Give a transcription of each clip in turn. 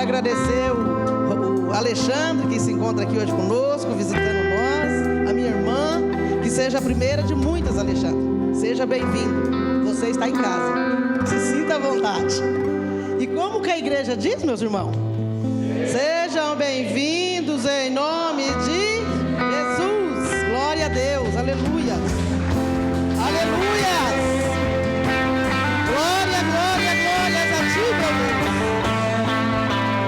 agradecer o Alexandre, que se encontra aqui hoje conosco, visitando nós, a minha irmã, que seja a primeira de muitas, Alexandre. Seja bem-vindo, você está em casa, se sinta à vontade. E como que a igreja diz, meus irmãos? Sejam bem-vindos em nome de Jesus. Glória a Deus, aleluia. Aleluia. Glória, glória, glórias a ti, meu Deus.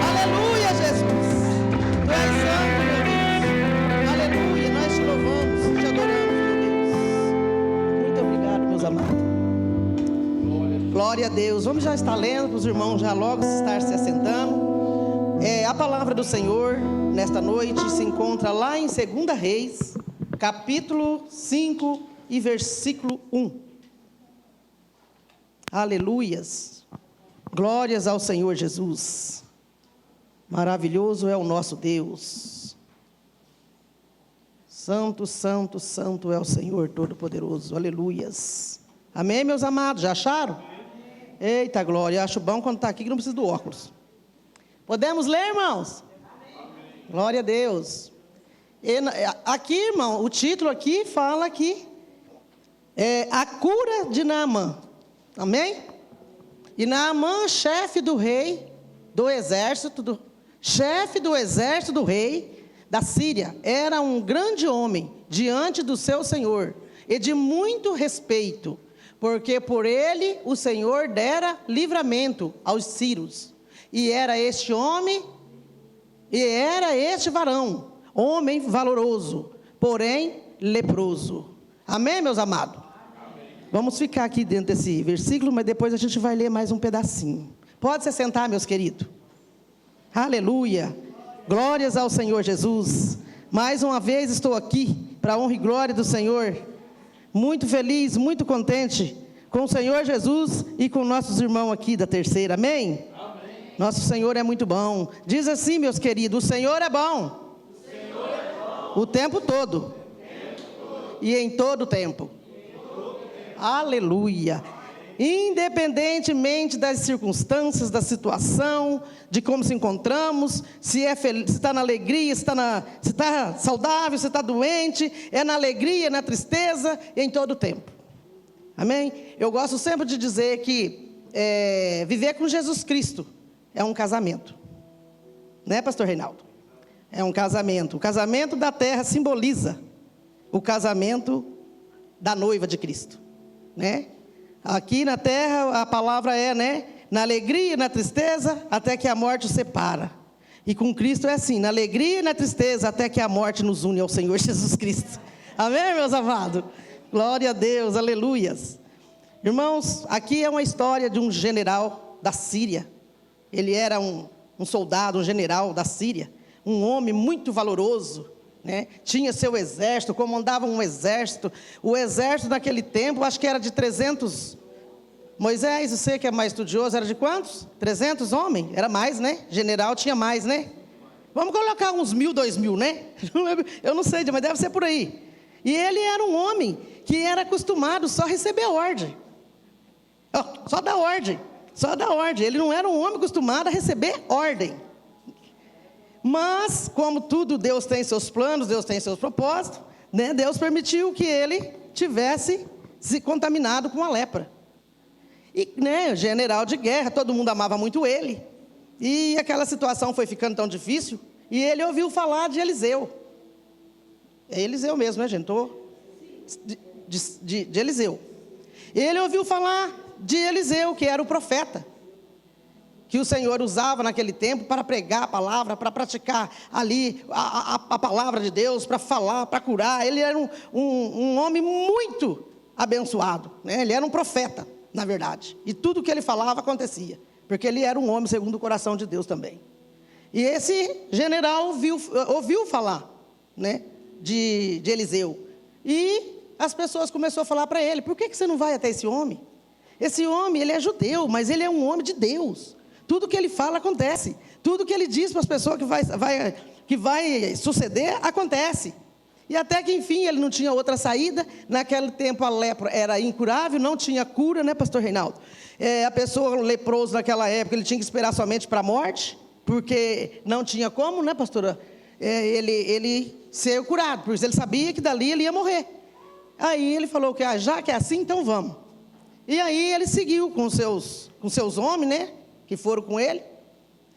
Aleluia, Jesus. Tu és santo, meu Deus. Aleluia, nós te louvamos, te adoramos, meu Deus. Muito obrigado, meus amados. Glória a Deus. Vamos já estar lendo para os irmãos já logo estar se assentando. A palavra do Senhor nesta noite se encontra lá em 2 Reis, capítulo 5 e versículo 1. Aleluias. Glórias ao Senhor Jesus. Maravilhoso é o nosso Deus. Santo, santo, santo é o Senhor Todo-Poderoso. Aleluias. Amém, meus amados? Já acharam? Eita glória, acho bom quando está aqui que não precisa do óculos. Podemos ler, irmãos? Amém. Glória a Deus. Aqui, irmão, o título aqui fala que é a cura de Naamã. Amém? E Naamã, chefe do rei, do exército, chefe do exército do rei da Síria, era um grande homem diante do seu senhor e de muito respeito, porque por ele o Senhor dera livramento aos sírios. E era este homem, e era este varão, homem valoroso, porém leproso. Amém, meus amados? Amém. Vamos ficar aqui dentro desse versículo, mas depois a gente vai ler mais um pedacinho. Pode se sentar, meus queridos. Aleluia. Glórias ao Senhor Jesus. Mais uma vez estou aqui, para a honra e glória do Senhor. Muito feliz, muito contente com o Senhor Jesus e com nossos irmãos aqui da terceira. Amém? Nosso Senhor é muito bom. Diz assim, meus queridos, o Senhor é bom. O Senhor é bom. O tempo todo. E em todo tempo. Aleluia. Independentemente das circunstâncias, da situação, de como se encontramos, se está na alegria, se está saudável, se está doente, é na alegria, na tristeza, e em todo tempo. Amém? Eu gosto sempre de dizer que viver com Jesus Cristo é um casamento, né, pastor Reinaldo? É um casamento. O casamento da terra simboliza o casamento da noiva de Cristo, né? Aqui na terra a palavra é, né, na alegria, na tristeza, até que a morte os separa. E com Cristo é assim, na alegria e na tristeza, até que a morte nos une ao Senhor Jesus Cristo. Amém, meus amados? Glória a Deus, aleluias. Irmãos, aqui é uma história de um general da Síria. Ele era um soldado, um general da Síria, um homem muito valoroso, né? Tinha seu exército, comandava um exército. O exército naquele tempo, acho que era de 300. Moisés, você que é mais estudioso, era de quantos? 300 homens? Era mais, né? General tinha mais, né? Vamos colocar uns 1.000, 2.000, né? Eu não sei, mas deve ser por aí. E ele era um homem que era acostumado só a receber ordem. Só dar ordem. Só da ordem, ele não era um homem acostumado a receber ordem. Mas, como tudo, Deus tem seus planos, Deus tem seus propósitos, né? Deus permitiu que ele tivesse se contaminado com a lepra. E, né, general de guerra, todo mundo amava muito ele. E aquela situação foi ficando tão difícil, e ele ouviu falar de Eliseu. É Eliseu mesmo, né, gente? De Eliseu. Ele ouviu falar de Eliseu, que era o profeta, que o Senhor usava naquele tempo para pregar a palavra, para praticar ali a palavra de Deus, para falar, para curar. Ele era um homem muito abençoado, né? Ele era um profeta, na verdade, e tudo que ele falava acontecia, porque ele era um homem segundo o coração de Deus também. E esse general ouviu falar, né, de Eliseu, e as pessoas começaram a falar para ele: por que você não vai até esse homem? Esse homem, ele é judeu, mas ele é um homem de Deus. Tudo que ele fala acontece. Tudo que ele diz para as pessoas que vai suceder, acontece. E até que, enfim, ele não tinha outra saída. Naquele tempo a lepra era incurável, não tinha cura, né, pastor Reinaldo? A pessoa leprosa naquela época, ele tinha que esperar somente para a morte. porque não tinha como, né, pastora, ele ser curado, porque ele sabia que dali ele ia morrer. Aí ele falou que já que é assim, então vamos. E aí ele seguiu com seus homens, né, que foram com ele.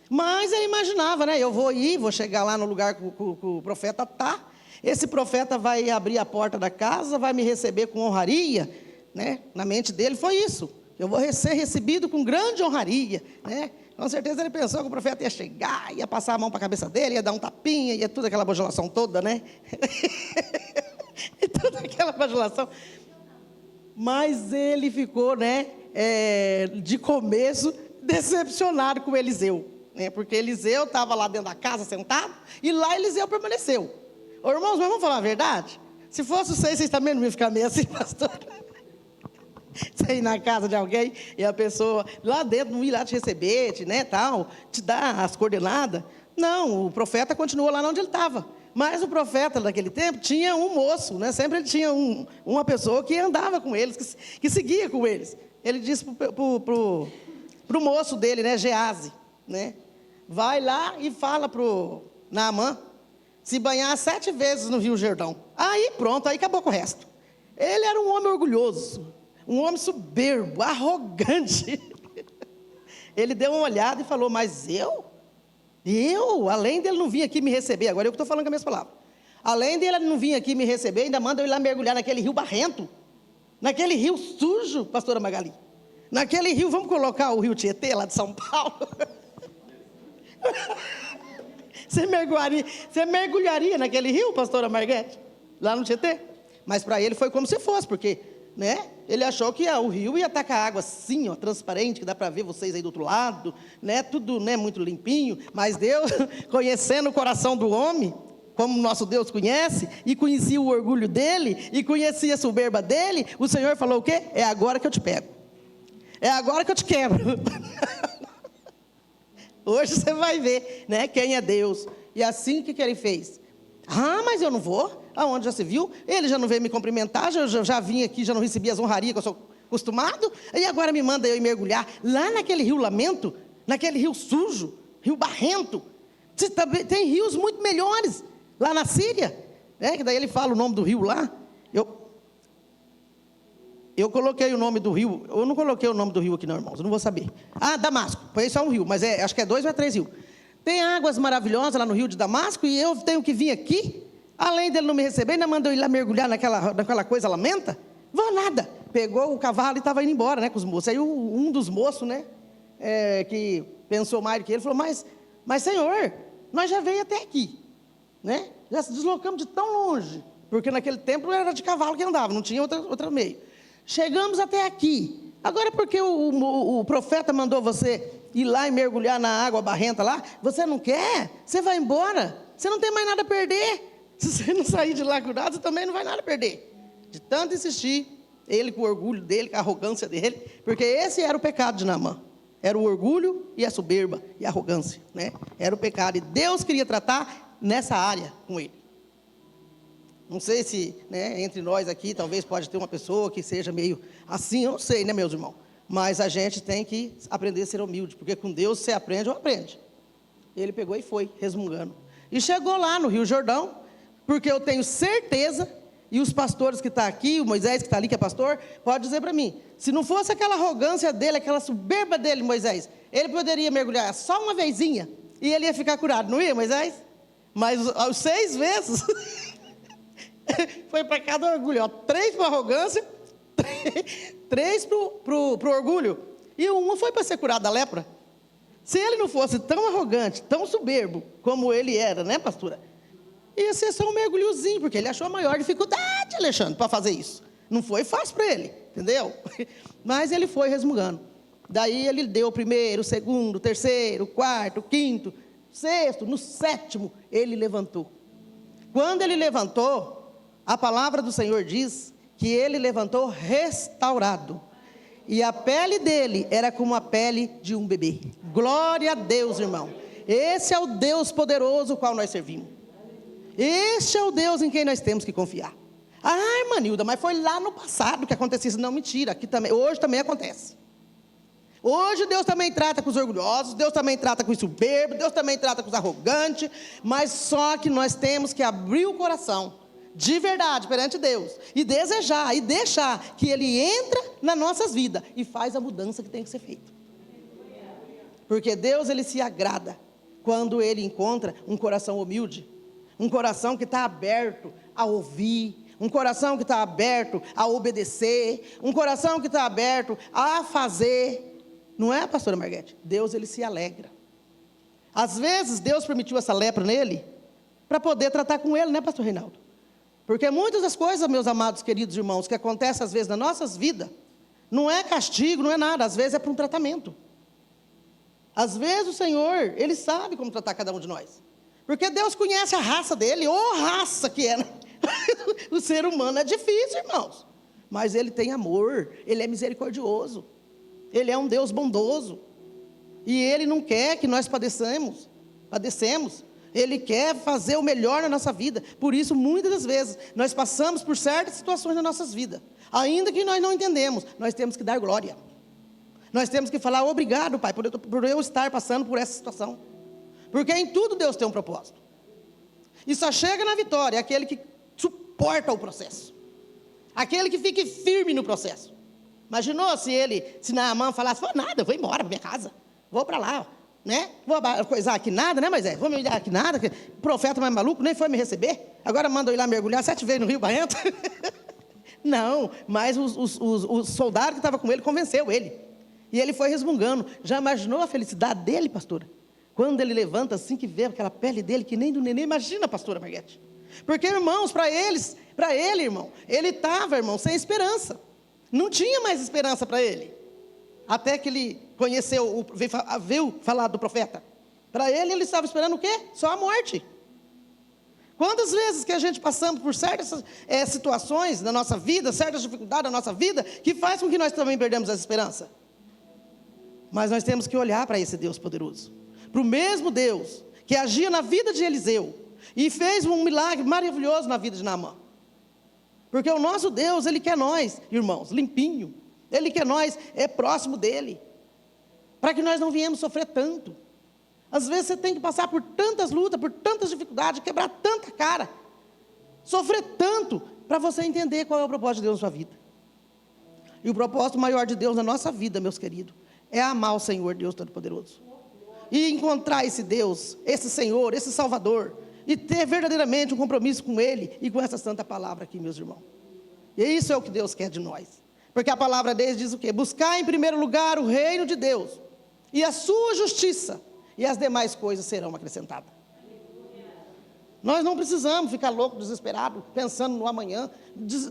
Mas ele imaginava, né, eu vou chegar lá no lugar que o profeta está. Esse profeta vai abrir a porta da casa, vai me receber com honraria, né? Na mente dele foi isso. Eu vou ser recebido com grande honraria, né? Com certeza ele pensou que o profeta ia chegar, ia passar a mão para a cabeça dele, ia dar um tapinha, ia tudo aquela bajulação toda, né? E toda aquela bajulação. Mas ele ficou, né, de começo, decepcionado com Eliseu, né? Porque Eliseu estava lá dentro da casa, sentado, e lá Eliseu permaneceu. Ô, irmãos, mas vamos falar a verdade? Se fosse vocês também não iam ficar meio assim, pastor? Você ir na casa de alguém e a pessoa lá dentro não ir lá te receber, né, tal, te dar as coordenadas. Não, o profeta continuou lá onde ele estava. Mas o profeta naquele tempo tinha um moço, né? Sempre ele tinha uma pessoa que andava com eles, que seguia com eles. Ele disse para o moço dele, né, Geazi, né? Vai lá e fala para o Naamã se banhar 7 vezes no Rio Jordão. Aí pronto, aí acabou com o resto. Ele era um homem orgulhoso, um homem soberbo, arrogante. Ele deu uma olhada e falou, mas eu, além dele não vir aqui me receber, agora eu que estou falando com as minhas palavras, além dele não vir aqui me receber, ainda manda eu ir lá mergulhar naquele rio barrento, naquele rio sujo, pastora Magali, naquele rio, vamos colocar o rio Tietê lá de São Paulo. Você mergulharia naquele rio, pastora Marguete, lá no Tietê? Mas para ele foi como se fosse, porque, né, ele achou que o rio ia estar com a água assim, ó, transparente, que dá para ver vocês aí do outro lado, né, tudo, né, muito limpinho. Mas Deus, conhecendo o coração do homem, como nosso Deus conhece, e conhecia o orgulho dele, e conhecia a soberba dele, o Senhor falou o quê? É agora que eu te pego, é agora que eu te quebro. Hoje você vai ver, né, quem é Deus. E assim, o que ele fez? Ah, mas eu não vou. Aonde já se viu? Ele já não veio me cumprimentar, já vim aqui, já não recebi as honrarias que eu sou acostumado, e agora me manda eu ir mergulhar lá naquele rio Lamento, naquele rio sujo, rio barrento. Tem rios muito melhores lá na Síria, né? Que daí ele fala o nome do rio lá. Eu coloquei o nome do rio, eu não coloquei o nome do rio aqui não, irmãos, eu não vou saber. Ah, Damasco, foi só um rio, mas acho que é 2 ou 3 rios. Tem águas maravilhosas lá no rio de Damasco, e eu tenho que vir aqui, além dele não me receber, ainda mandou eu ir lá mergulhar naquela coisa lamenta? Vou nada. Pegou o cavalo e estava indo embora, né, com os moços. Aí um dos moços, né, que pensou mais do que ele, falou, mas Senhor, nós já veio até aqui, né? Já se deslocamos de tão longe, porque naquele tempo era de cavalo que andava, não tinha outro meio. Chegamos até aqui. Agora, porque o profeta mandou você ir lá e mergulhar na água barrenta lá, você não quer? Você vai embora. Você não tem mais nada a perder. Se você não sair de lá curado, você também não vai nada a perder. De tanto insistir, ele com o orgulho dele, com a arrogância dele, porque esse era o pecado de Naamã. Era o orgulho e a soberba e a arrogância, né? Era o pecado. E Deus queria tratar nessa área com ele. Não sei se, né, entre nós aqui, talvez pode ter uma pessoa que seja meio assim, eu não sei, né, meus irmãos? Mas a gente tem que aprender a ser humilde, porque com Deus você aprende ou aprende. Ele pegou e foi, resmungando. E chegou lá no Rio Jordão, porque eu tenho certeza, e os pastores que estão aqui, o Moisés que está ali, que é pastor, pode dizer para mim, se não fosse aquela arrogância dele, aquela soberba dele, Moisés, ele poderia mergulhar só uma vezinha, e ele ia ficar curado, não ia, Moisés? Mas aos 6 vezes... Foi para cada orgulho, ó, 3 para arrogância, 3 para o orgulho, e uma foi para ser curado da lepra. Se ele não fosse tão arrogante, tão soberbo, como ele era, né, pastora? Ia ser só um mergulhozinho, porque ele achou a maior dificuldade, Alexandre, para fazer isso. Não foi fácil para ele, entendeu? Mas ele foi resmungando. Daí ele deu o primeiro, o segundo, o terceiro, o quarto, o quinto, o sexto, no 7º, ele levantou. Quando ele levantou, a palavra do Senhor diz que ele levantou restaurado. E a pele dele era como a pele de um bebê. Glória a Deus, irmão. Esse é o Deus poderoso o qual nós servimos. Este é o Deus em quem nós temos que confiar. Ah, irmã Nilda, mas foi lá no passado que aconteceu isso. Não, mentira, aqui também, hoje também acontece. Hoje Deus também trata com os orgulhosos, Deus também trata com os soberbos, Deus também trata com os arrogantes, mas só que nós temos que abrir o coração, de verdade, perante Deus, e desejar, e deixar que Ele entra nas nossas vidas, e faz a mudança que tem que ser feita. Porque Deus, Ele se agrada, quando Ele encontra um coração humilde, um coração que está aberto a ouvir, um coração que está aberto a obedecer, um coração que está aberto a fazer. Não é, pastora Marguete? Deus, Ele se alegra. Às vezes, Deus permitiu essa lepra nele, para poder tratar com ele, né, pastor Reinaldo? Porque muitas das coisas, meus amados, queridos irmãos, que acontecem às vezes nas nossas vidas, não é castigo, não é nada, às vezes é para um tratamento. Às vezes o Senhor, Ele sabe como tratar cada um de nós. Porque Deus conhece a raça dele, ou raça que é, né? O ser humano é difícil, irmãos. Mas Ele tem amor, Ele é misericordioso. Ele é um Deus bondoso. E Ele não quer que nós padecemos. Ele quer fazer o melhor na nossa vida. Por isso, muitas das vezes, nós passamos por certas situações nas nossas vidas. Ainda que nós não entendemos, nós temos que dar glória. Nós temos que falar, obrigado, Pai, por eu estar passando por essa situação. Porque em tudo Deus tem um propósito. E só chega na vitória aquele que suporta o processo. Aquele que fique firme no processo. Imaginou se Naamã falasse, nada, eu vou embora para minha casa. Vou para lá, né? Vou coisar aqui nada, né, Moisés? Vou me olhar aqui nada, que profeta mais maluco, nem foi me receber. Agora manda eu ir lá mergulhar 7 vezes no Rio Barrento. Não, mas o soldado que estava com ele convenceu ele. E ele foi resmungando. Já imaginou a felicidade dele, pastora? Quando ele levanta assim, que vê aquela pele dele, que nem do neném. Imagina, pastora Marguete. Porque, irmãos, para ele, irmão, ele estava, irmão, sem esperança. Não tinha mais esperança para ele. Até que ele conheceu, veio falar do profeta. Para ele estava esperando o quê? Só a morte. Quantas vezes que a gente passamos por certas situações na nossa vida, certas dificuldades na nossa vida, que faz com que nós também perdemos a esperança? Mas nós temos que olhar para esse Deus poderoso. Para o mesmo Deus que agia na vida de Eliseu e fez um milagre maravilhoso na vida de Naamã. Porque o nosso Deus, Ele quer nós, irmãos, limpinho. Ele quer nós, próximo dEle. Para que nós não viemos sofrer tanto. Às vezes você tem que passar por tantas lutas, por tantas dificuldades, quebrar tanta cara. Sofrer tanto, para você entender qual é o propósito de Deus na sua vida. E o propósito maior de Deus na nossa vida, meus queridos, é amar o Senhor, Deus Todo-Poderoso. E encontrar esse Deus, esse Senhor, esse Salvador. E ter verdadeiramente um compromisso com Ele e com essa santa palavra aqui, meus irmãos. E isso é o que Deus quer de nós. Porque a palavra dele diz o quê? Buscar em primeiro lugar o reino de Deus e a sua justiça, e as demais coisas serão acrescentadas. Nós não precisamos ficar louco, desesperado, pensando no amanhã.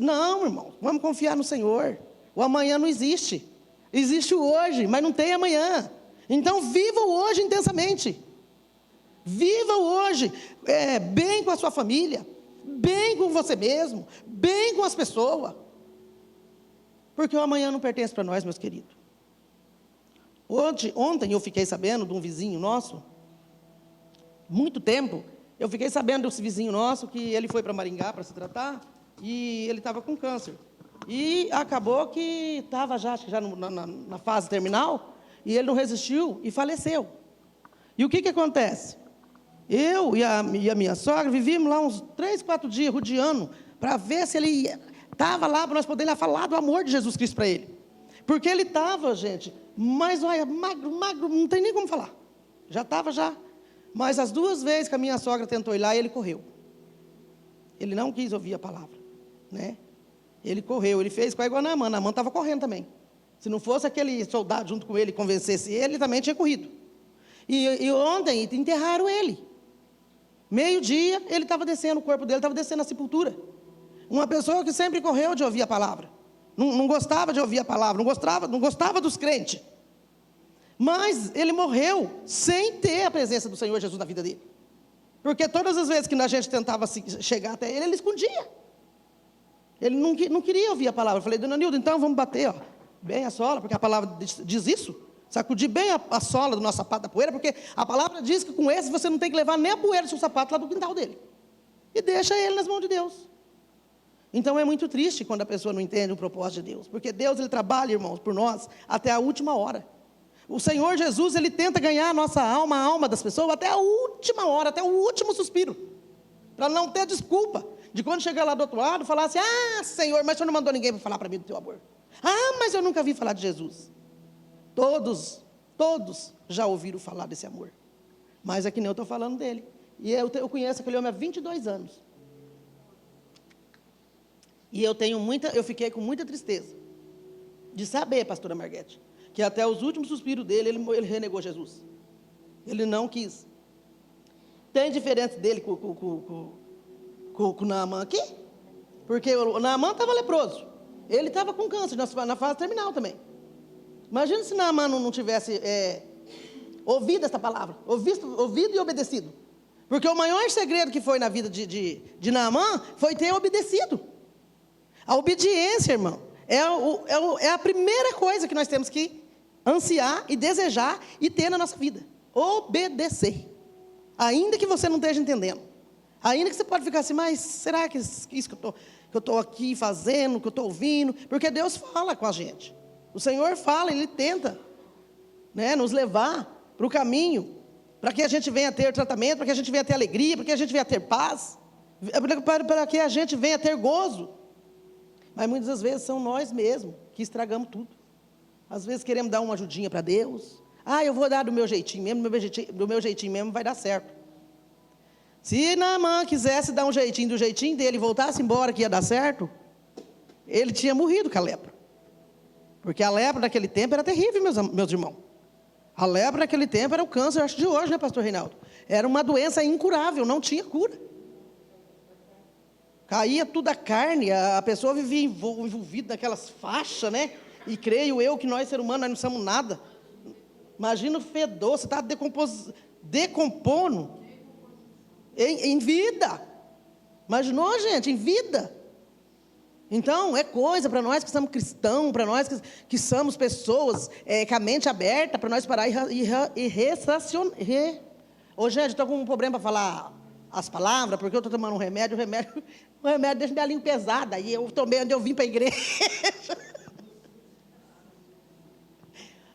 Não, irmão, vamos confiar no Senhor. O amanhã não existe. Existe o hoje, mas não tem amanhã. Então viva o hoje intensamente. Viva o hoje bem com a sua família, bem com você mesmo, bem com as pessoas. Porque o amanhã não pertence para nós, meus queridos. Ontem eu fiquei sabendo de um vizinho nosso, muito tempo, eu fiquei sabendo desse vizinho nosso, que ele foi para Maringá para se tratar, e ele estava com câncer. E acabou que estava já na fase terminal, e ele não resistiu e faleceu. E o que acontece? Eu e a minha sogra vivíamos lá uns 3, 4 dias, rodeando, para ver se ele estava lá, para nós podermos falar do amor de Jesus Cristo para ele. Porque ele estava, gente, mas olha, magro, não tem nem como falar. Já estava já. Mas as 2 vezes que a minha sogra tentou ir lá, ele correu. Ele não quis ouvir a palavra, né? Ele correu, ele fez igual a Naamã. Naamã estava correndo também. Se não fosse aquele soldado junto com ele, convencesse ele também tinha corrido. E ontem enterraram ele. Meio-dia, ele estava descendo, o corpo dele estava descendo na sepultura. Uma pessoa que sempre correu de ouvir a palavra. Não gostava de ouvir a palavra, não gostava dos crentes. Mas ele morreu sem ter a presença do Senhor Jesus na vida dele. Porque todas as vezes que a gente tentava chegar até ele escondia. Ele não queria ouvir a palavra. Eu falei, dona Nilda, então vamos bater bem a sola, porque a palavra diz isso. Sacudir bem a sola do nosso sapato da poeira, porque a palavra diz que com esse você não tem que levar nem a poeira do seu sapato lá do quintal dele. E deixa ele nas mãos de Deus. Então é muito triste quando a pessoa não entende o propósito de Deus. Porque Deus, Ele trabalha, irmãos, por nós até a última hora. O Senhor Jesus, Ele tenta ganhar a alma das pessoas até a última hora, até o último suspiro, para não ter desculpa de quando chegar lá do outro lado, falar assim: ah, Senhor, mas o Senhor não mandou ninguém para falar para mim do teu amor. Ah, mas eu nunca vi falar de Jesus. Todos já ouviram falar desse amor, mas é que nem eu estou falando dele. E eu conheço aquele homem há 22 anos. E eu fiquei com muita tristeza de saber, pastora Marguete, que até os últimos suspiros dele, ele renegou Jesus. Ele não quis. Tem diferença dele com o Naamã aqui? Porque o Naamã estava leproso. Ele estava com câncer na fase terminal também. Imagina se Naamã não tivesse ouvido essa palavra, ouvido e obedecido. Porque o maior segredo que foi na vida de Naamã foi ter obedecido. A obediência, irmão, é a primeira coisa que nós temos que ansiar e desejar e ter na nossa vida. Obedecer. Ainda que você não esteja entendendo. Ainda que você pode ficar assim: mas será que isso que eu estou aqui fazendo, que eu estou ouvindo? Porque Deus fala com a gente. O Senhor fala, Ele tenta, né, nos levar para o caminho, para que a gente venha ter tratamento, para que a gente venha ter alegria, para que a gente venha ter paz, para que a gente venha ter gozo. Mas muitas das vezes são nós mesmos que estragamos tudo. Às vezes queremos dar uma ajudinha para Deus. Ah, eu vou dar do meu jeitinho mesmo, do meu jeitinho mesmo vai dar certo. Se Naamã quisesse dar um jeitinho do jeitinho dele e voltasse embora que ia dar certo, ele tinha morrido com a lepra. Porque a lepra naquele tempo era terrível, meus irmãos. A lepra naquele tempo era o câncer, acho de hoje, né, pastor Reinaldo? Era uma doença incurável, não tinha cura. Caía tudo a carne, a pessoa vivia envolvida naquelas faixas, né? E creio eu que nós, seres humanos, nós não somos nada. Imagina o fedor, você está decompondo em vida. Imaginou, gente, em vida. Então, é coisa para nós que somos cristãos, para nós que somos pessoas com a mente aberta, para nós parar e restacionar. Ô, gente, estou com um problema para falar as palavras, porque eu estou tomando um remédio, o remédio deixa minha língua pesada, e eu tomei onde eu vim para a igreja.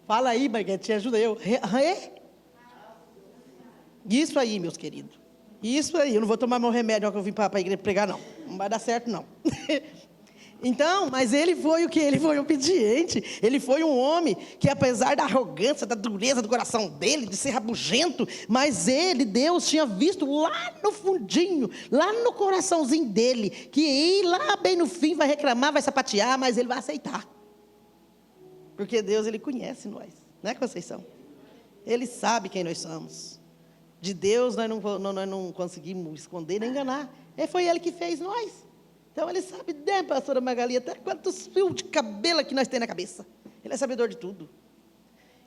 Fala aí, Marguete, ajuda eu. Isso aí, meus queridos. Isso aí, eu não vou tomar meu remédio que eu vim para a igreja pregar, não. Não vai dar certo, não. Então, mas ele foi o que? Ele foi obediente. Ele foi um homem que, apesar da arrogância, da dureza do coração dele, de ser rabugento, mas Deus tinha visto lá no fundinho, lá no coraçãozinho dele, que ir lá bem no fim vai reclamar, vai sapatear, mas ele vai aceitar. Porque Deus, Ele conhece nós, né, Conceição? Ele sabe quem nós somos. De Deus nós não conseguimos esconder nem enganar. Foi Ele que fez nós. Então Ele sabe, né, pastora Magali, até quantos fios de cabelo que nós temos na cabeça. Ele é sabedor de tudo.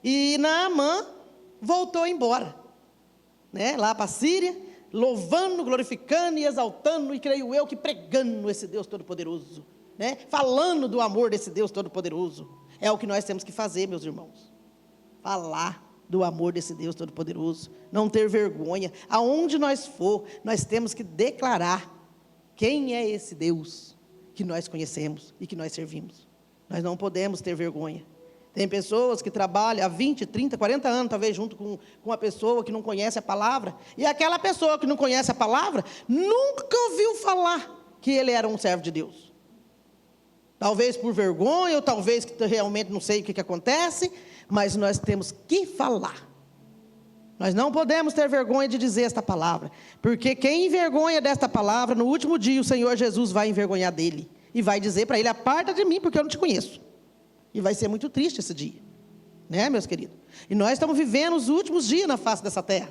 E Naamã voltou embora, né, lá para a Síria, louvando, glorificando e exaltando, e creio eu que pregando esse Deus Todo-Poderoso, né, falando do amor desse Deus Todo-Poderoso. É o que nós temos que fazer, meus irmãos. Falar do amor desse Deus Todo-Poderoso. Não ter vergonha. Aonde nós for, nós temos que declarar quem é esse Deus que nós conhecemos e que nós servimos. Nós não podemos ter vergonha. Tem pessoas que trabalham há 20, 30, 40 anos, talvez junto com uma pessoa que não conhece a palavra. E aquela pessoa que não conhece a palavra, nunca ouviu falar que ele era um servo de Deus. Talvez por vergonha, ou talvez que realmente não sei o que acontece, mas nós temos que falar. Nós não podemos ter vergonha de dizer esta palavra, porque quem envergonha desta palavra, no último dia o Senhor Jesus vai envergonhar dele, e vai dizer para ele: aparta de mim, porque eu não te conheço. E vai ser muito triste esse dia, né, meus queridos? E nós estamos vivendo os últimos dias na face dessa terra.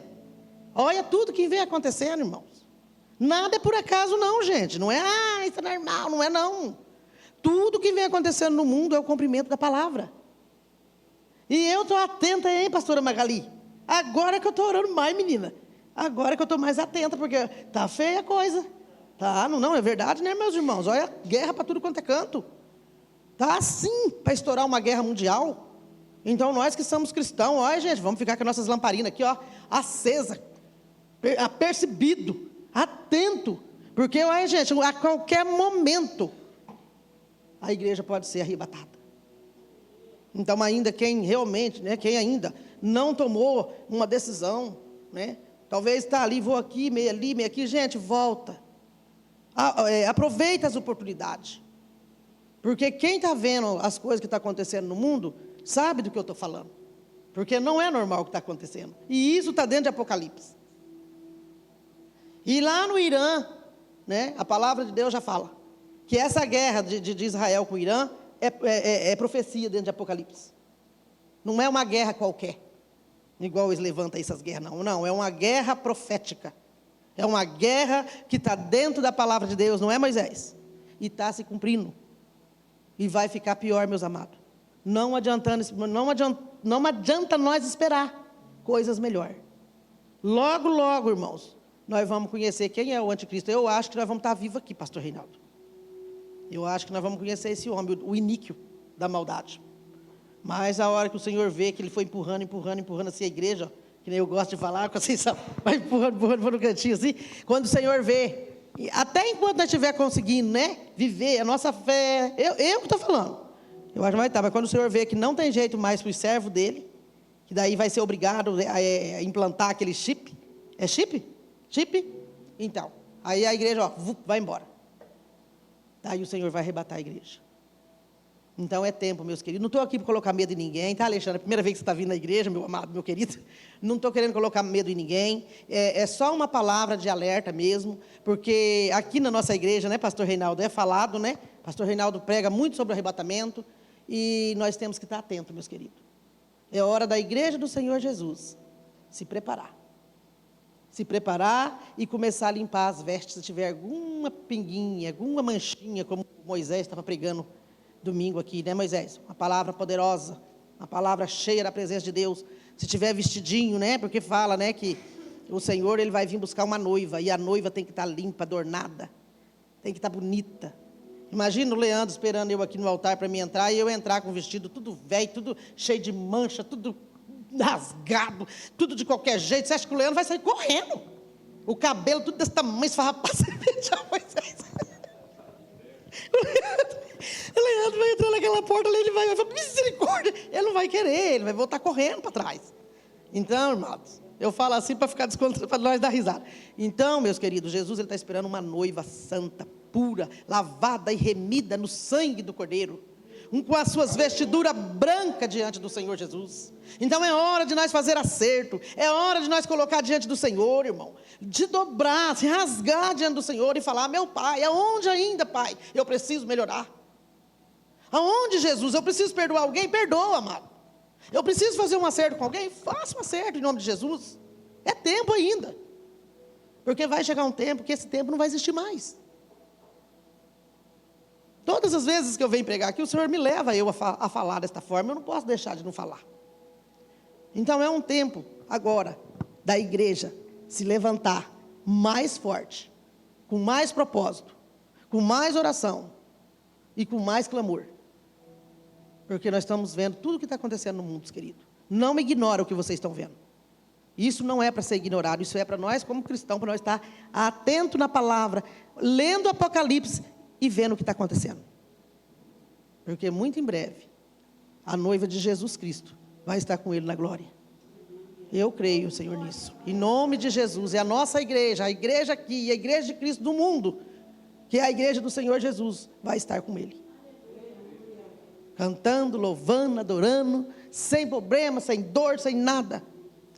Olha tudo que vem acontecendo, irmãos. Nada é por acaso não, gente. Não é, isso é normal, não é não. Tudo que vem acontecendo no mundo é o cumprimento da palavra. E eu estou atenta, hein, pastora Magali? Agora que eu estou orando mais, menina. Agora que eu estou mais atenta, porque está feia a coisa. Tá, não é verdade, né, meus irmãos? Olha, guerra para tudo quanto é canto. Está assim, para estourar uma guerra mundial. Então, nós que somos cristãos, olha, gente, vamos ficar com as nossas lamparinas aqui, ó, acesa, apercebido, atento. Porque, olha, gente, a qualquer momento, a igreja pode ser arrebatada. Então, ainda quem realmente, né, quem ainda não tomou uma decisão, né, talvez está ali, vou aqui, meio ali, meio aqui, gente, volta. Aproveita as oportunidades. Porque quem está vendo as coisas que estão acontecendo no mundo, sabe do que eu estou falando. Porque não é normal o que está acontecendo. E isso está dentro de Apocalipse. E lá no Irã, né, a palavra de Deus já fala que essa guerra de Israel com o Irã é profecia dentro de Apocalipse. Não é uma guerra qualquer, igual eles levantam essas guerras, não, é uma guerra profética. É uma guerra que está dentro da palavra de Deus, não é, Moisés? E está se cumprindo. E vai ficar pior, meus amados. Não adianta nós esperar coisas melhores. Logo, logo, irmãos, nós vamos conhecer quem é o anticristo. Eu acho que nós vamos estar vivos aqui, pastor Reinaldo. Eu acho que nós vamos conhecer esse homem, o iníquo da maldade. Mas a hora que o Senhor vê que ele foi empurrando assim a igreja, que nem eu gosto de falar, que vocês sabem, vai empurrando no cantinho assim. Quando o Senhor vê, até enquanto nós estiver conseguindo, né, viver a nossa fé, eu que estou falando, eu acho que vai estar, mas quando o Senhor vê que não tem jeito mais para o servo dele, que daí vai ser obrigado a implantar aquele chip, é chip? Chip? Então, aí a igreja, vai embora. Daí o Senhor vai arrebatar a igreja. Então é tempo, meus queridos. Não estou aqui para colocar medo em ninguém, tá, Alexandre? É a primeira vez que você está vindo na igreja, meu amado, meu querido. Não estou querendo colocar medo em ninguém. É só uma palavra de alerta mesmo, porque aqui na nossa igreja, né, pastor Reinaldo, é falado, né? Pastor Reinaldo prega muito sobre o arrebatamento, e nós temos que estar atentos, meus queridos. É hora da igreja do Senhor Jesus se preparar. Se preparar e começar a limpar as vestes, se tiver alguma pinguinha, alguma manchinha, como Moisés estava pregando domingo aqui, né, Moisés? Uma palavra poderosa, uma palavra cheia da presença de Deus. Se tiver vestidinho, né, porque fala, né, que o Senhor, ele vai vir buscar uma noiva, e a noiva tem que estar limpa, adornada, tem que estar bonita. Imagina o Leandro esperando eu aqui no altar para mim entrar, e eu entrar com o vestido tudo velho, tudo cheio de mancha, tudo rasgado, tudo de qualquer jeito. Você acha que o Leandro vai sair correndo? O cabelo tudo desse tamanho, esfarrapado. O Leandro vai entrar naquela porta ali, ele vai falar, misericórdia, ele não vai querer, ele vai voltar correndo para trás. Então, irmãos, eu falo assim para ficar descontraído, para nós dar risada. Então, meus queridos, Jesus está esperando uma noiva santa, pura, lavada e remida no sangue do Cordeiro, com as suas vestiduras brancas diante do Senhor Jesus. Então é hora de nós fazer acerto, é hora de nós colocar diante do Senhor, irmão, de dobrar, se rasgar diante do Senhor e falar, meu Pai, aonde ainda, Pai, eu preciso melhorar? Aonde, Jesus, eu preciso perdoar alguém? Perdoa, amado. Eu preciso fazer um acerto com alguém? Faça um acerto em nome de Jesus. É tempo ainda, porque vai chegar um tempo que esse tempo não vai existir mais. Todas as vezes que eu venho pregar aqui, o Senhor me leva a falar desta forma, eu não posso deixar de não falar. Então é um tempo, agora, da igreja se levantar mais forte, com mais propósito, com mais oração e com mais clamor. Porque nós estamos vendo tudo o que está acontecendo no mundo, querido. Não ignora o que vocês estão vendo. Isso não é para ser ignorado, isso é para nós como cristãos, para nós estar atento na palavra, lendo o Apocalipse e vendo o que está acontecendo. Porque muito em breve, a noiva de Jesus Cristo vai estar com Ele na glória. Eu creio, Senhor, nisso. Em nome de Jesus, é a nossa igreja, a igreja aqui, a igreja de Cristo do mundo, que é a igreja do Senhor Jesus, vai estar com Ele. Cantando, louvando, adorando, sem problema, sem dor, sem nada.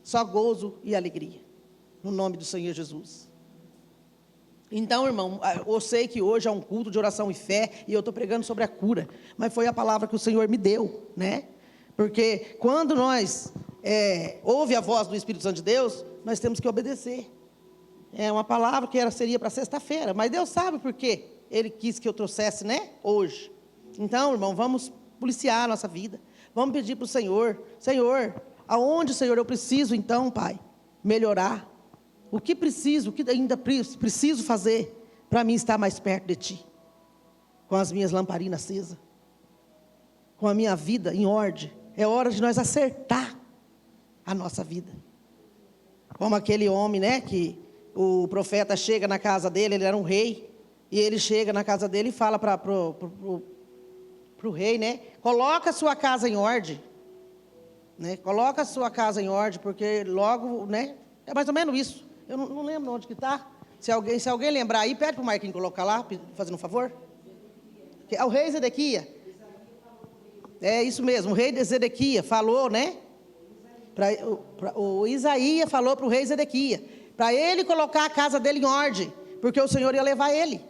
Só gozo e alegria. No nome do Senhor Jesus. Então, irmão, eu sei que hoje é um culto de oração e fé, e eu estou pregando sobre a cura, mas foi a palavra que o Senhor me deu, né? Porque quando nós ouve a voz do Espírito Santo de Deus, nós temos que obedecer. É uma palavra que seria para sexta-feira, mas Deus sabe por quê Ele quis que eu trouxesse, né? Hoje. Então, irmão, vamos policiar a nossa vida, vamos pedir para o Senhor, Senhor, aonde, Senhor, eu preciso então, Pai, melhorar? O que ainda preciso fazer para mim estar mais perto de Ti? Com as minhas lamparinas acesas, com a minha vida em ordem. É hora de nós acertar a nossa vida. Como aquele homem, né, que o profeta chega na casa dele, ele era um rei, e ele chega na casa dele e fala para para o rei, né? Coloca a sua casa em ordem. Né? Coloca a sua casa em ordem, porque logo, né? É mais ou menos isso. Eu não lembro onde que está. Se alguém lembrar aí, pede para o Marquinhos colocar lá, fazendo um favor. É o rei Zedequias. É isso mesmo, o rei Zedequias falou, né? O Isaías falou para o rei Zedequias, para ele colocar a casa dele em ordem, porque o Senhor ia levar ele.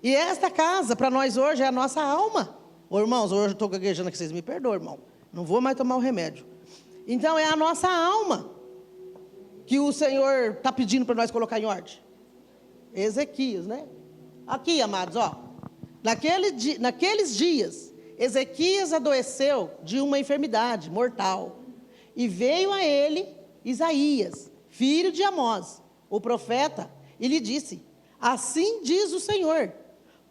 E esta casa, para nós hoje, é a nossa alma. Ô, irmãos, hoje eu estou gaguejando aqui, vocês me perdoem, irmão. Não vou mais tomar o remédio. Então, é a nossa alma que o Senhor está pedindo para nós colocar em ordem. Ezequias, né? Aqui, amados, ó. Naqueles dias, Ezequias adoeceu de uma enfermidade mortal. E veio a ele Isaías, filho de Amós, o profeta, e lhe disse: assim diz o Senhor,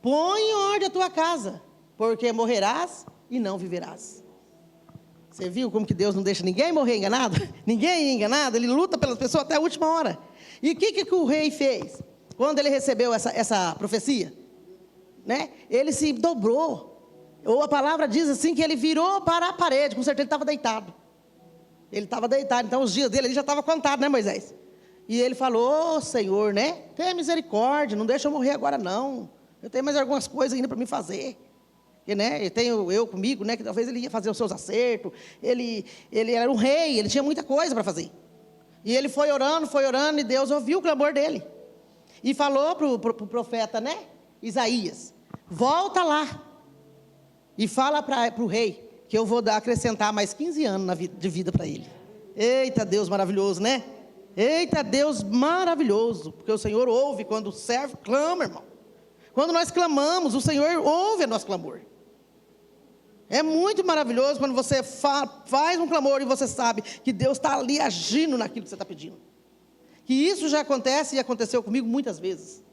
põe em ordem a tua casa, porque morrerás e não viverás. Você viu como que Deus não deixa ninguém morrer enganado? Ninguém é enganado, Ele luta pelas pessoas até a última hora. E o que o rei fez? Quando ele recebeu essa profecia? Né? Ele se dobrou. Ou a palavra diz assim, que ele virou para a parede, com certeza ele estava deitado. Ele estava deitado, então os dias dele já estavam contados, né, Moisés? E ele falou: Senhor, né? Tenha misericórdia, não deixa eu morrer agora não. Eu tenho mais algumas coisas ainda para me fazer. E, né, tenho eu comigo, né, que talvez ele ia fazer os seus acertos. Ele era um rei, ele tinha muita coisa para fazer. E ele foi orando, e Deus ouviu o clamor dele. E falou para o profeta, né, Isaías: volta lá e fala para o rei que eu vou acrescentar mais 15 anos de vida para ele. Eita Deus maravilhoso, né? Eita Deus maravilhoso, porque o Senhor ouve quando o servo clama, irmão. Quando nós clamamos, o Senhor ouve o nosso clamor. É muito maravilhoso quando você faz um clamor e você sabe que Deus está ali agindo naquilo que você está pedindo. Que isso já acontece e aconteceu comigo muitas vezes.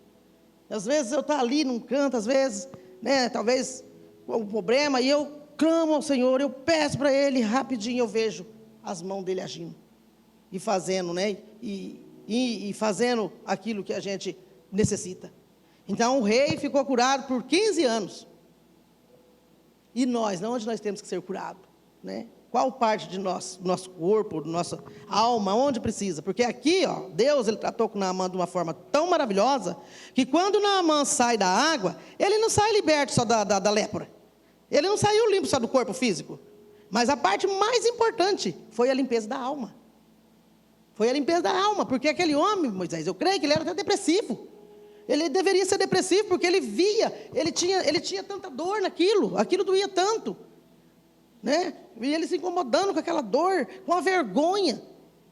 Às vezes eu estou ali num canto, às vezes, né, talvez com um problema, e eu clamo ao Senhor, eu peço para Ele, rapidinho eu vejo as mãos dele agindo. E fazendo, né? E fazendo aquilo que a gente necessita. Então o rei ficou curado por 15 anos. E nós, onde nós temos que ser curados? Né? Qual parte de nós, do nosso corpo, da nossa alma, onde precisa? Porque aqui, ó, Deus, Ele tratou com Naamã de uma forma tão maravilhosa, que quando Naamã sai da água, ele não sai liberto só da lepra. Ele não saiu limpo só do corpo físico. Mas a parte mais importante foi a limpeza da alma. Foi a limpeza da alma, porque aquele homem, Moisés, eu creio que ele era até depressivo. Ele deveria ser depressivo, porque ele via, ele tinha tanta dor naquilo, aquilo doía tanto. Né? E ele se incomodando com aquela dor, com a vergonha.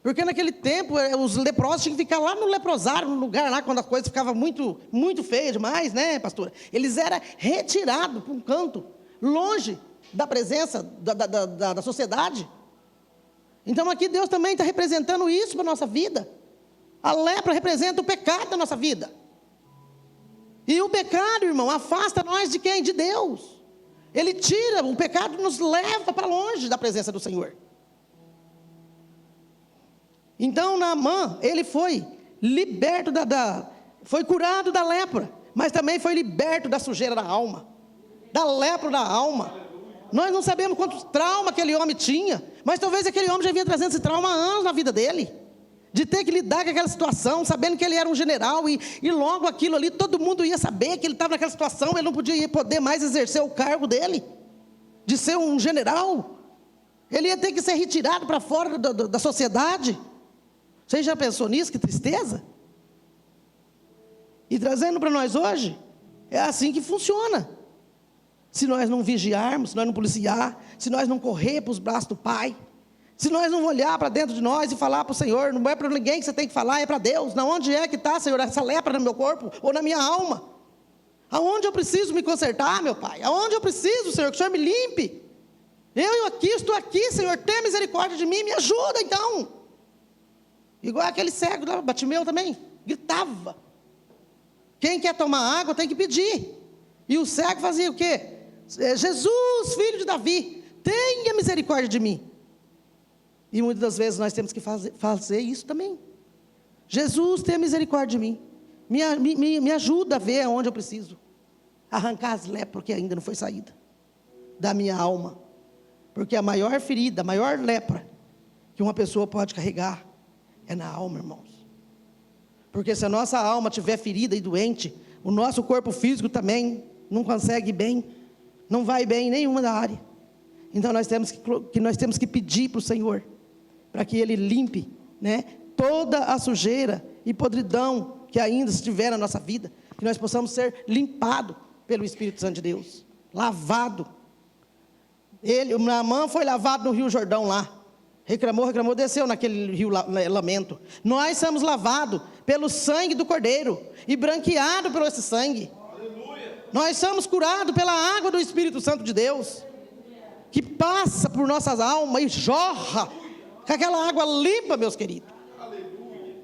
Porque naquele tempo, os leprosos tinham que ficar lá no leprosário, no lugar lá, quando a coisa ficava muito, muito feia demais, né, pastora? Eles eram retirados para um canto, longe da presença da sociedade. Então aqui Deus também está representando isso para a nossa vida. A lepra representa o pecado da nossa vida. E o pecado, irmão, afasta nós de quem? De Deus. Ele tira, o pecado nos leva para longe da presença do Senhor. Então Naamã, ele foi liberto foi curado da lepra, mas também foi liberto da sujeira da alma, da lepra da alma. Nós não sabemos quantos traumas aquele homem tinha, mas talvez aquele homem já vinha trazendo esse trauma há anos na vida dele, de ter que lidar com aquela situação, sabendo que ele era um general, e logo aquilo ali, todo mundo ia saber que ele estava naquela situação, ele não poder mais exercer o cargo dele, de ser um general. Ele ia ter que ser retirado para fora da sociedade. Você já pensou nisso? Que tristeza. E trazendo para nós hoje, é assim que funciona. Se nós não vigiarmos, se nós não policiar, se nós não correr para os braços do Pai, se nós não olhar para dentro de nós e falar para o Senhor, não é para ninguém que você tem que falar, é para Deus. Na onde é que está, Senhor, essa lepra no meu corpo ou na minha alma? Aonde eu preciso me consertar, meu Pai? Aonde eu preciso, Senhor, que o Senhor me limpe? Eu aqui, estou aqui, Senhor, tenha misericórdia de mim, me ajuda então. Igual aquele cego lá, Batimeu também, gritava. Quem quer tomar água tem que pedir. E o cego fazia o quê? Jesus, filho de Davi, tenha misericórdia de mim. E muitas das vezes nós temos que fazer isso também. Jesus, tenha misericórdia de mim. Me ajuda a ver aonde eu preciso arrancar as lepras que ainda não foi saída. da minha alma. Porque a maior ferida, a maior lepra que uma pessoa pode carregar é na alma, irmãos. Porque se a nossa alma estiver ferida e doente, o nosso corpo físico também não consegue ir bem, não vai bem em nenhuma da área. Então nós temos que pedir para o Senhor, para que Ele limpe, né, toda a sujeira e podridão que ainda estiver na nossa vida, que nós possamos ser limpados pelo Espírito Santo de Deus, lavado. Naamã foi lavado no Rio Jordão lá, reclamou, desceu naquele rio Lamento. Nós somos lavados pelo sangue do Cordeiro e branqueados por esse sangue. Aleluia. Nós somos curados pela água do Espírito Santo de Deus, que passa por nossas almas e jorra com aquela água limpa, meus queridos. Aleluia.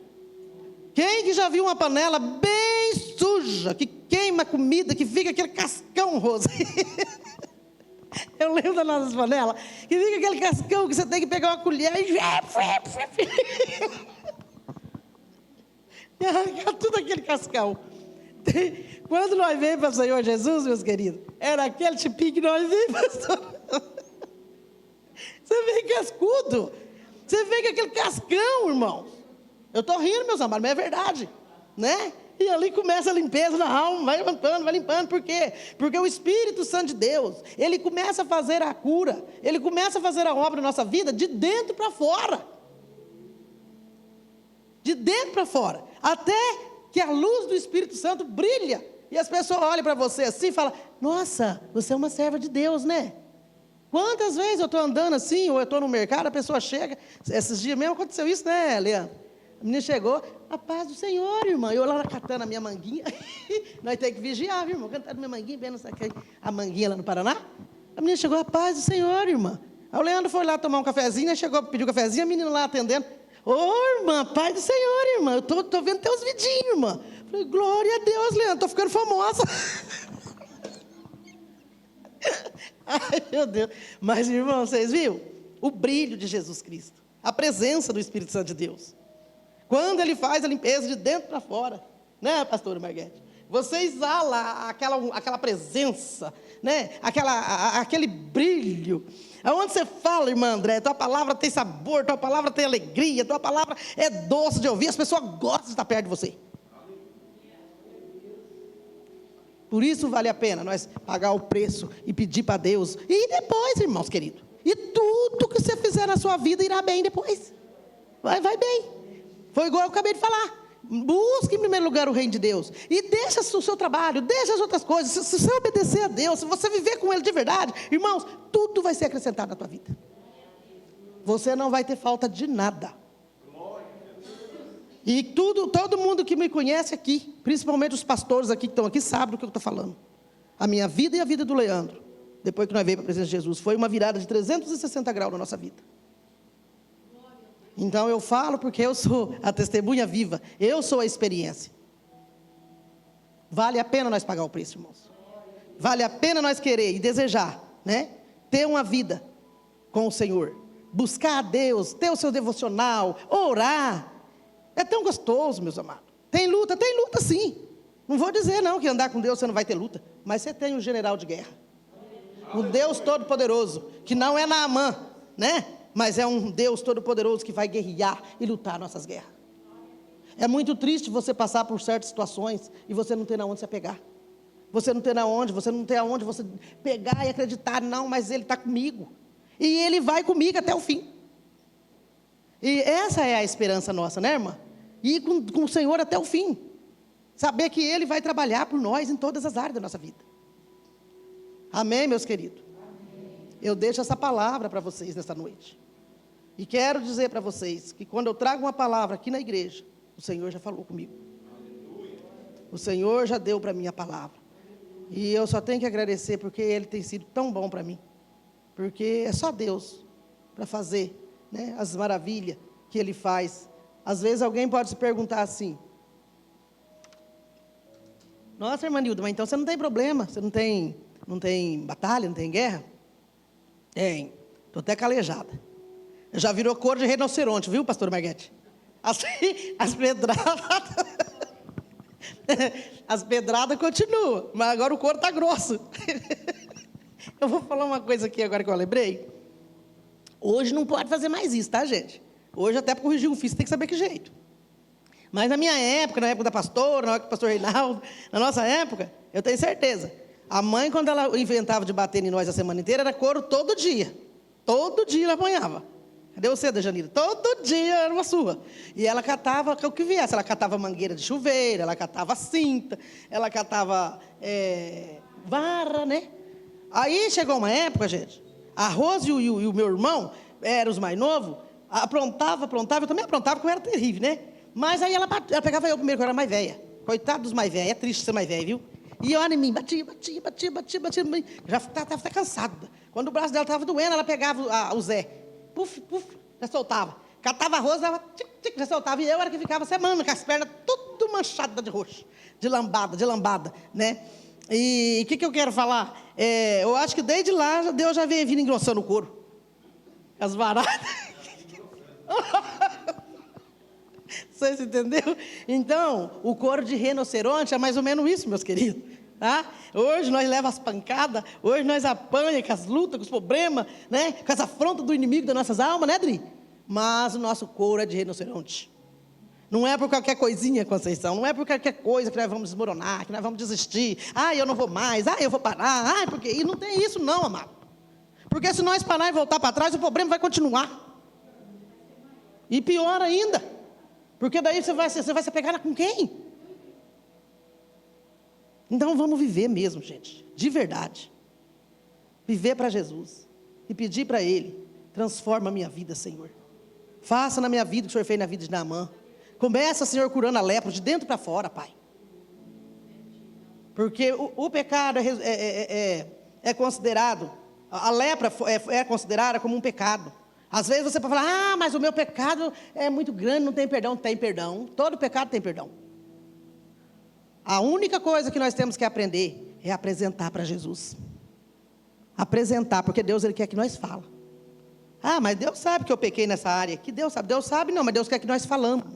Quem que já viu uma panela bem suja, que queima comida, que fica aquele cascão rosa? Eu lembro das nossas panelas, que fica aquele cascão que você tem que pegar uma colher e arrancar tudo aquele cascão. Quando nós vemos para o Senhor Jesus, meus queridos, era aquele tipinho que nós vimos, pastor. Você vê cascudo, você vê que aquele cascão, irmão. Eu estou rindo, meus amados, mas é verdade, né? E ali começa a limpeza na alma, vai limpando, por quê? Porque o Espírito Santo de Deus, Ele começa a fazer a cura, Ele começa a fazer a obra na nossa vida de dentro para fora. De dentro para fora, até que a luz do Espírito Santo brilha, e as pessoas olham para você assim e falam, nossa, você é uma serva de Deus, né? Quantas vezes eu estou andando assim, ou eu estou no mercado, a pessoa chega, esses dias mesmo aconteceu isso, né, Leandro? A menina chegou, a paz do Senhor, irmã. Eu lá catando a minha manguinha. Nós temos que vigiar, viu, irmão? Cantando minha manguinha, vendo a manguinha lá no Paraná. A menina chegou, a paz do Senhor, irmã. Aí o Leandro foi lá tomar um cafezinho, aí chegou, pediu um cafezinho, a menina lá atendendo. Ô, irmã, paz do Senhor, irmã. Eu tô vendo teus vidinhos, irmã. Falei, glória a Deus, Leandro, tô ficando famosa. Ai, meu Deus. Mas, irmão, vocês viram? O brilho de Jesus Cristo. A presença do Espírito Santo de Deus. Quando Ele faz a limpeza de dentro para fora, né, pastora Marguete? Você exala aquela presença, né? Aquele brilho. Aonde você fala, irmã André, tua palavra tem sabor, tua palavra tem alegria, tua palavra é doce de ouvir, as pessoas gostam de estar perto de você. Por isso vale a pena nós pagar o preço e pedir para Deus. E depois, irmãos queridos, e tudo que você fizer na sua vida irá bem depois. Vai bem. Foi igual eu acabei de falar. Busque em primeiro lugar o reino de Deus. E deixa o seu trabalho, deixa as outras coisas. Se você obedecer a Deus, se você viver com Ele de verdade, irmãos, tudo vai ser acrescentado na tua vida. Você não vai ter falta de nada. E todo mundo que me conhece aqui, principalmente os pastores aqui que estão aqui, sabe do que eu estou falando. A minha vida e a vida do Leandro, depois que nós veio para a presença de Jesus, foi uma virada de 360 graus na nossa vida. Então eu falo porque eu sou a testemunha viva, eu sou a experiência. Vale a pena nós pagar o preço, irmãos. Vale a pena nós querer e desejar, né? Ter uma vida com o Senhor. Buscar a Deus, ter o seu devocional, orar. É tão gostoso, meus amados. Tem luta sim. Não vou dizer não que andar com Deus você não vai ter luta. Mas você tem um general de guerra. Um Deus todo-poderoso, que não é Naamã, né? Mas é um Deus todo-poderoso que vai guerrear e lutar nossas guerras. É muito triste você passar por certas situações e você não ter aonde se apegar. Você não ter aonde você pegar e acreditar, não, mas Ele está comigo. E Ele vai comigo até o fim. E essa é a esperança nossa, né, irmã? Ir com o Senhor até o fim. Saber que Ele vai trabalhar por nós em todas as áreas da nossa vida. Amém, meus queridos? Eu deixo essa palavra para vocês nesta noite. E quero dizer para vocês que quando eu trago uma palavra aqui na igreja, o Senhor já falou comigo. O Senhor já deu para mim a palavra. E eu só tenho que agradecer porque Ele tem sido tão bom para mim. Porque é só Deus para fazer, né, as maravilhas que Ele faz. Às vezes alguém pode se perguntar assim: nossa, irmã Nilda, mas então você não tem problema, você não tem batalha, não tem guerra? Tem, estou até calejada. Já virou cor de rinoceronte, viu, pastor Marguete? Assim, as pedradas continuam, mas agora o couro está grosso. Eu vou falar uma coisa aqui agora que eu lembrei. Hoje não pode fazer mais isso, tá, gente? Hoje até para corrigir um filho, tem que saber que jeito. Mas na minha época, na época da pastora, na época do pastor Reinaldo, na nossa época, eu tenho certeza. A mãe, quando ela inventava de bater em nós a semana inteira, era couro todo dia. Todo dia ela apanhava. Cadê você, Dejanira? Todo dia era uma surra. E ela catava o que viesse. Ela catava mangueira de chuveiro, ela catava cinta, ela catava vara, né? Aí chegou uma época, gente, a Rose e o meu irmão, eram os mais novos, aprontava, eu também aprontava, porque eu era terrível, né? Mas aí ela pegava eu primeiro, que eu era mais velha. Coitado dos mais velhos, é triste ser mais velho, viu? E olha em mim, batia. Já estava até cansada. Quando o braço dela estava doendo, ela pegava o Zé. Puf, já soltava. Catava a Rose, dava já soltava. E eu era que ficava semana com as pernas tudo manchadas de roxo. De lambada, né? E o que eu quero falar? Eu acho que desde lá, Deus já veio vindo engrossando o couro. As baratas. Vocês entenderam? Então, o couro de rinoceronte é mais ou menos isso, meus queridos. Tá? Hoje nós levamos as pancadas, hoje nós apanhamos com as lutas, com os problemas, né? Com as afrontas do inimigo das nossas almas, né, Dri? Mas o nosso couro é de rinoceronte. Não é por qualquer coisinha, Conceição, não é por qualquer coisa que nós vamos desmoronar, que nós vamos desistir. Eu não vou mais, eu vou parar, porque... E não tem isso não, amado. Porque se nós parar e voltar para trás, o problema vai continuar. E pior ainda, porque daí você vai se apegar com quem? Então vamos viver mesmo, gente, de verdade. Viver para Jesus e pedir para Ele: transforma a minha vida, Senhor. Faça na minha vida o que o Senhor fez na vida de Naamã. Começa, Senhor, curando a lepra de dentro para fora, Pai. Porque o pecado é considerado, a lepra é considerada como um pecado. Às vezes você pode falar: mas o meu pecado é muito grande, não tem perdão. Tem perdão, todo pecado tem perdão. A única coisa que nós temos que aprender é apresentar para Jesus. Apresentar, porque Deus, Ele quer que nós falemos. Mas Deus sabe que eu pequei nessa área. Que Deus sabe não, mas Deus quer que nós falamos.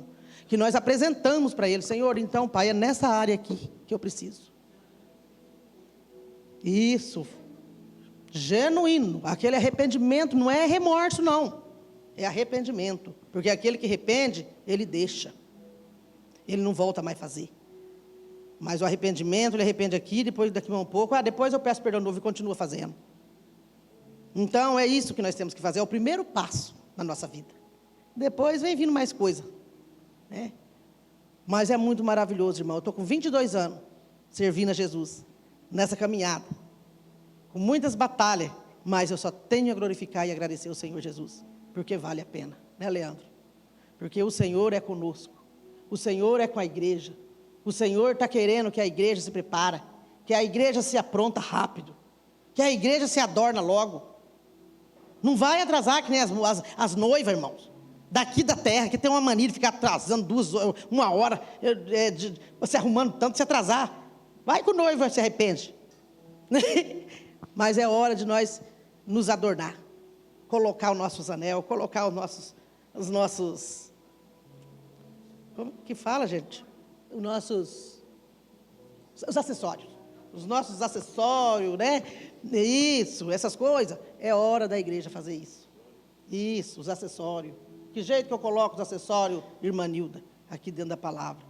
Que nós apresentamos para Ele: Senhor, então, Pai, é nessa área aqui que eu preciso. Isso, genuíno, aquele arrependimento, não é remorso não, é arrependimento. Porque aquele que arrepende, ele deixa. Ele não volta mais a fazer. Mas o arrependimento, ele arrepende aqui, depois daqui a um pouco, depois eu peço perdão de novo e continuo fazendo. Então é isso que nós temos que fazer, é o primeiro passo na nossa vida. Depois vem vindo mais coisa, né? Mas é muito maravilhoso, irmão. Eu estou com 22 anos servindo a Jesus, nessa caminhada, com muitas batalhas, mas eu só tenho a glorificar e agradecer ao Senhor Jesus, porque vale a pena, né, Leandro? Porque o Senhor é conosco, o Senhor é com a igreja. O Senhor está querendo que a igreja se prepare, que a igreja se apronta rápido, que a igreja se adorna logo. Não vai atrasar que nem as noivas, irmãos, daqui da terra, que tem uma mania de ficar atrasando 1 hora, você arrumando tanto, se atrasar. Vai que o noivo se arrepende. Mas é hora de nós nos adornar, colocar os nossos anel, colocar os nossos, como que fala, gente? Os acessórios, os nossos acessórios, né? Isso, essas coisas. É hora da igreja fazer isso. Isso, os acessórios. Que jeito que eu coloco os acessórios, irmã Nilda, aqui dentro da palavra?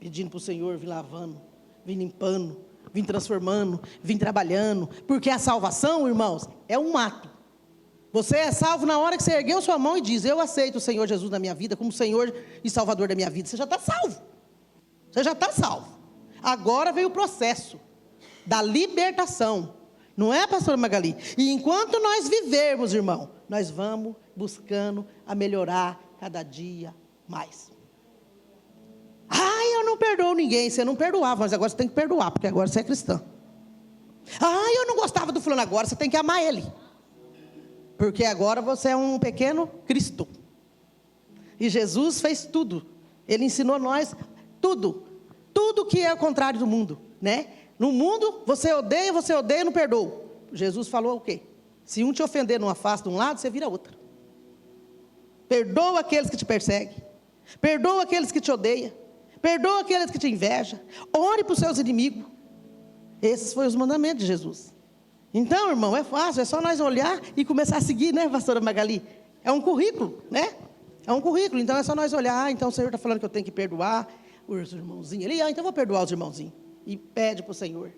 Pedindo para o Senhor vir lavando, vir limpando, vir transformando, vir trabalhando. Porque a salvação, irmãos, é um ato. Você é salvo na hora que você ergueu sua mão e diz: eu aceito o Senhor Jesus na minha vida como Senhor e Salvador da minha vida. Você já está salvo. Você já está salvo. Agora veio o processo da libertação. Não é, pastora Magali? E enquanto nós vivermos, irmão, nós vamos buscando a melhorar cada dia mais. Eu não perdoo ninguém. Você não perdoava, mas agora você tem que perdoar, porque agora você é cristã. Eu não gostava do fulano, agora você tem que amar ele. Porque agora você é um pequeno Cristo. E Jesus fez tudo. Ele ensinou nós tudo que é o contrário do mundo, né? No mundo, você odeia, não perdoa. Jesus falou o quê? Se um te ofender numa face de um lado, você vira outra. Perdoa aqueles que te perseguem. Perdoa aqueles que te odeiam. Perdoa aqueles que te invejam. Ore para os seus inimigos. Esses foram os mandamentos de Jesus. Então, irmão, é fácil, é só nós olhar e começar a seguir, né, pastora Magali? É um currículo, né? É um currículo, então é só nós olhar, então o Senhor está falando que eu tenho que perdoar os irmãozinhos ali, então eu vou perdoar os irmãozinhos. E pede para o Senhor.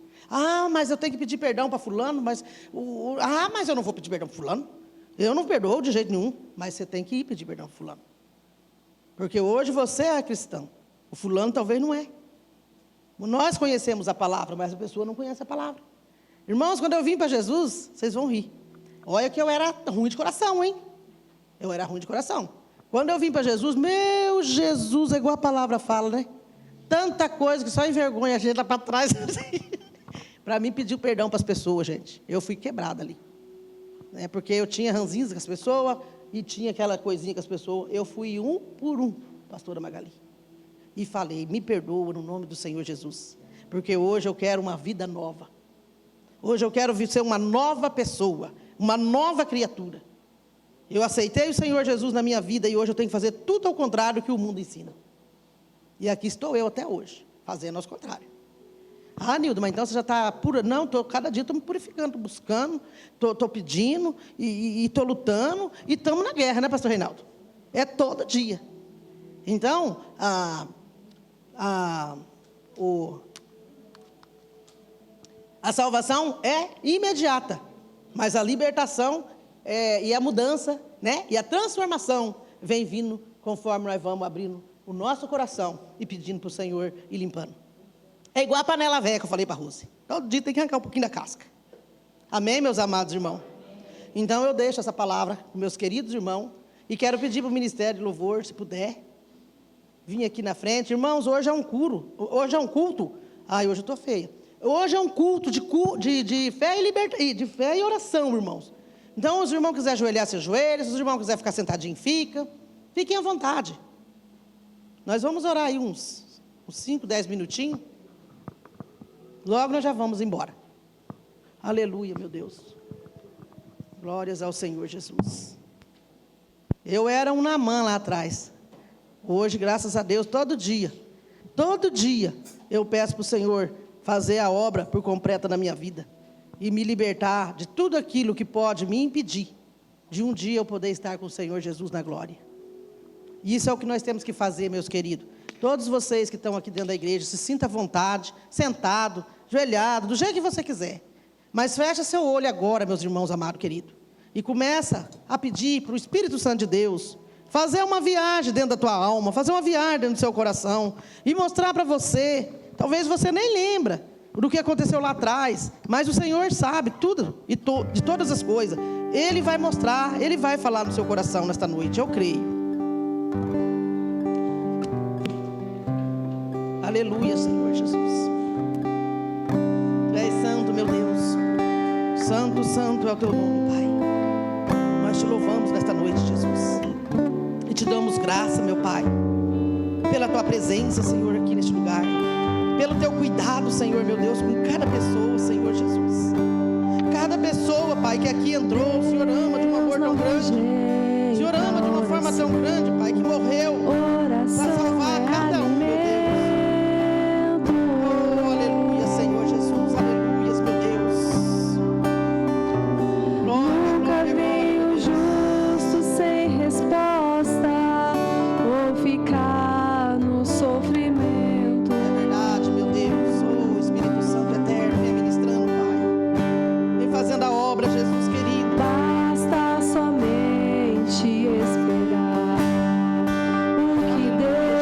Mas eu tenho que pedir perdão para fulano, mas eu não vou pedir perdão para fulano. Eu não perdoo de jeito nenhum, mas você tem que ir pedir perdão para fulano. Porque hoje você é cristão, o fulano talvez não é. Nós conhecemos a palavra, mas a pessoa não conhece a palavra. Irmãos, quando eu vim para Jesus, vocês vão rir. Olha que eu era ruim de coração, hein? Eu era ruim de coração. Quando eu vim para Jesus, meu Jesus, é igual a palavra fala, né? Tanta coisa que só envergonha a gente lá para trás. Para mim, pedir perdão para as pessoas, gente. Eu fui quebrada ali. Né? Porque eu tinha ranzinza com as pessoas e tinha aquela coisinha com as pessoas. Eu fui um por um, pastora Magali. E falei, me perdoa no nome do Senhor Jesus. Porque hoje eu quero uma vida nova. Hoje eu quero ser uma nova pessoa, uma nova criatura. Eu aceitei o Senhor Jesus na minha vida e hoje eu tenho que fazer tudo ao contrário do que o mundo ensina. E aqui estou eu até hoje, fazendo ao contrário. Nildo, mas então você já está pura? Não, cada dia estou me purificando, estou buscando, estou pedindo, e estou lutando, e estamos na guerra, né, pastor Reinaldo? É todo dia. Então, a salvação é imediata, mas a libertação e a mudança, né, e a transformação vem vindo conforme nós vamos abrindo o nosso coração e pedindo para o Senhor e limpando. É igual a panela velha que eu falei para a Rose. Todo dia tem que arrancar um pouquinho da casca. Amém, meus amados irmãos? Então eu deixo essa palavra com meus queridos irmãos e quero pedir para o Ministério de Louvor, se puder, vir aqui na frente. Irmãos, hoje é um culto. Hoje eu estou feia. Hoje é um culto de fé e de fé e oração, irmãos. Então, se os irmãos quiserem ajoelhar, se ajoelhem. Se os irmãos quiserem ficar sentadinho, fiquem à vontade. Nós vamos orar aí uns 5, 10 minutinhos. Logo nós já vamos embora. Aleluia, meu Deus. Glórias ao Senhor Jesus. Eu era um Naamã lá atrás. Hoje, graças a Deus, todo dia, eu peço para o Senhor fazer a obra por completa na minha vida. E me libertar de tudo aquilo que pode me impedir de um dia eu poder estar com o Senhor Jesus na glória. E isso é o que nós temos que fazer, meus queridos. Todos vocês que estão aqui dentro da igreja, se sinta à vontade, sentado, ajoelhado, do jeito que você quiser. Mas fecha seu olho agora, meus irmãos amados, queridos. E começa a pedir para o Espírito Santo de Deus fazer uma viagem dentro da tua alma, fazer uma viagem dentro do seu coração e mostrar para você. Talvez você nem lembra do que aconteceu lá atrás, mas o Senhor sabe tudo e de todas as coisas. Ele vai mostrar, Ele vai falar no seu coração nesta noite, eu creio. Aleluia, Senhor Jesus. Tu és santo, meu Deus. Santo, santo é o teu nome, Pai. Nós te louvamos nesta noite, Jesus. E te damos graça, meu Pai, pela tua presença, Senhor, aqui neste lugar. Pelo teu cuidado, Senhor, meu Deus, com cada pessoa, Senhor Jesus. Cada pessoa, Pai, que aqui entrou, o Senhor ama de um amor tão grande. O Senhor ama de uma forma tão grande, Pai, que morreu para salvar cada um, meu Deus. Oh, aleluia, Senhor Jesus, aleluia, meu Deus. Glória, glória, glória, meu Deus. Justo sem resposta, ou ficar no sofrimento. É verdade, meu Deus. Oh, Espírito Santo eterno, vem ministrando, Pai. Vem fazendo a obra, Jesus querido. Basta somente esperar. O que Deus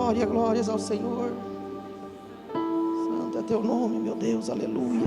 Glória, glórias ao Senhor. Santo é teu nome, meu Deus, aleluia.